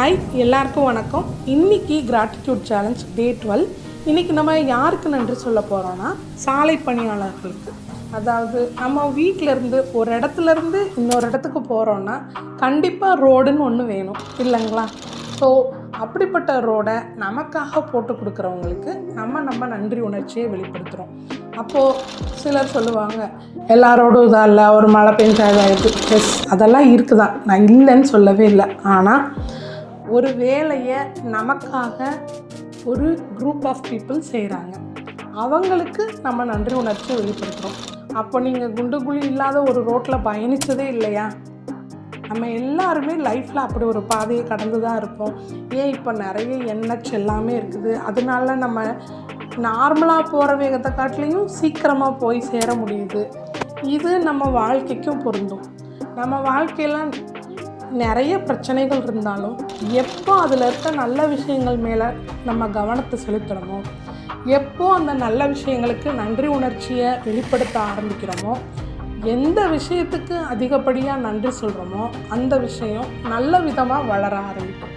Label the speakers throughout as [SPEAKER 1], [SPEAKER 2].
[SPEAKER 1] Hi, எல்லாருக்கும் வணக்கம். இன்றைக்கி கிராட்டிடியூட் சேலஞ்ச் டே 12. இன்றைக்கி நம்ம யாருக்கு நன்றி சொல்ல போகிறோன்னா, சாலை பணியாளர்களுக்கு. அதாவது நம்ம வீட்டிலேருந்து ஒரு இடத்துலேருந்து இன்னொரு இடத்துக்கு போகிறோன்னா கண்டிப்பாக ரோடுன்னு ஒன்று வேணும் இல்லைங்களா? ஸோ அப்படிப்பட்ட ரோடை நமக்காக போட்டு கொடுக்குறவங்களுக்கு நம்ம நன்றி உணர்ச்சியை வெளிப்படுத்துகிறோம். அப்போது சிலர் சொல்லுவாங்க, எல்லாரோடும் இதாக இல்லை, ஒரு மழை பெஞ்சாயிடுது. எஸ், அதெல்லாம் இருக்குதான், நான் இல்லைன்னு சொல்லவே இல்லை. ஆனால் ஒரு வேலையை நமக்காக ஒரு குரூப் ஆஃப் பீப்புள் செய்கிறாங்க, அவங்களுக்கு நம்ம நன்றி உணர்ச்சியை வெளிப்படுத்துகிறோம். அப்போ நீங்கள் குண்டு குழி இல்லாத ஒரு ரோட்டில் பயணித்ததே இல்லையா? நம்ம எல்லாருமே லைஃப்பில் அப்படி ஒரு பாதையை கடந்து தான் இருப்போம். ஏன் இப்போ நிறைய NH எல்லாமே இருக்குது, அதனால நம்ம நார்மலாக போகிற வேகத்தை காட்டிலையும் சீக்கிரமாக போய் சேர முடியுது. இது நம்ம வாழ்க்கைக்கும் பொருந்தும். நம்ம வாழ்க்கையில் நிறைய பிரச்சனைகள் இருந்தாலும் எப்போ அதில் இருக்க நல்ல விஷயங்கள் மேலே நம்ம கவனத்தை செலுத்துகிறோமோ, எப்போ அந்த நல்ல விஷயங்களுக்கு நன்றி உணர்ச்சியை வெளிப்படுத்த ஆரம்பிக்கிறோமோ, எந்த விஷயத்துக்கு அதிகப்படியாக நன்றி சொல்கிறோமோ அந்த விஷயம் நல்ல விதமாக வளர ஆரம்பிக்கும்.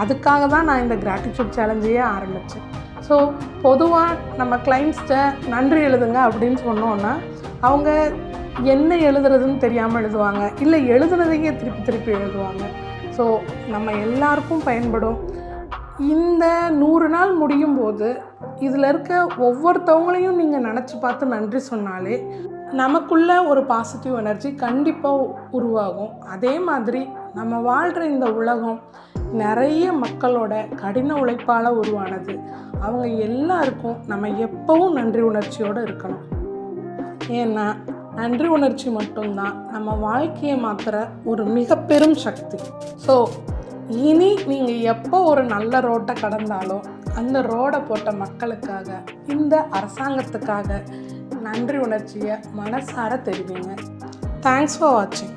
[SPEAKER 1] அதுக்காக தான் நான் இந்த கிராட்டிடியூட் சேலஞ்சையே ஆரம்பித்தேன். ஸோ பொதுவாக நம்ம கிளைண்ட்ஸ்கிட்ட நன்றி எழுதுங்க அப்படின்னு சொன்னோன்னா அவங்க என்ன எழுதுறதுன்னு தெரியாமல் எழுதுவாங்க, இல்லை எழுதுனதையே திருப்பி எழுதுவாங்க. ஸோ நம்ம எல்லாருக்கும் பயன்படும். இந்த 100 நாள் முடியும் போது இதில் இருக்க ஒவ்வொருத்தவங்களையும் நீங்கள் நினச்சி பார்த்து நன்றி சொன்னாலே நமக்குள்ள ஒரு பாசிட்டிவ் எனர்ஜி கண்டிப்பாக உருவாகும். அதே மாதிரி நம்ம வாழ்கிற இந்த உலகம் நிறைய மக்களோட கடின உழைப்பால் உருவானது. அவங்க எல்லாருக்கும் நம்ம எப்பவும் நன்றி உணர்ச்சியோடு இருக்கணும். ஏன்னா நன்றி உணர்ச்சி மட்டும்தான் நம்ம வாழ்க்கையை மாற்றுற ஒரு மிக பெரும் சக்தி. ஸோ இனி நீங்கள் எப்போ ஒரு நல்ல ரோட்டை கடந்தாலும் அந்த ரோடை போட்ட மக்களுக்காக, இந்த அரசாங்கத்துக்காக நன்றி உணர்ச்சியை மனசார தெரிவிங்க. தேங்க்ஸ் ஃபார் வாட்சிங்.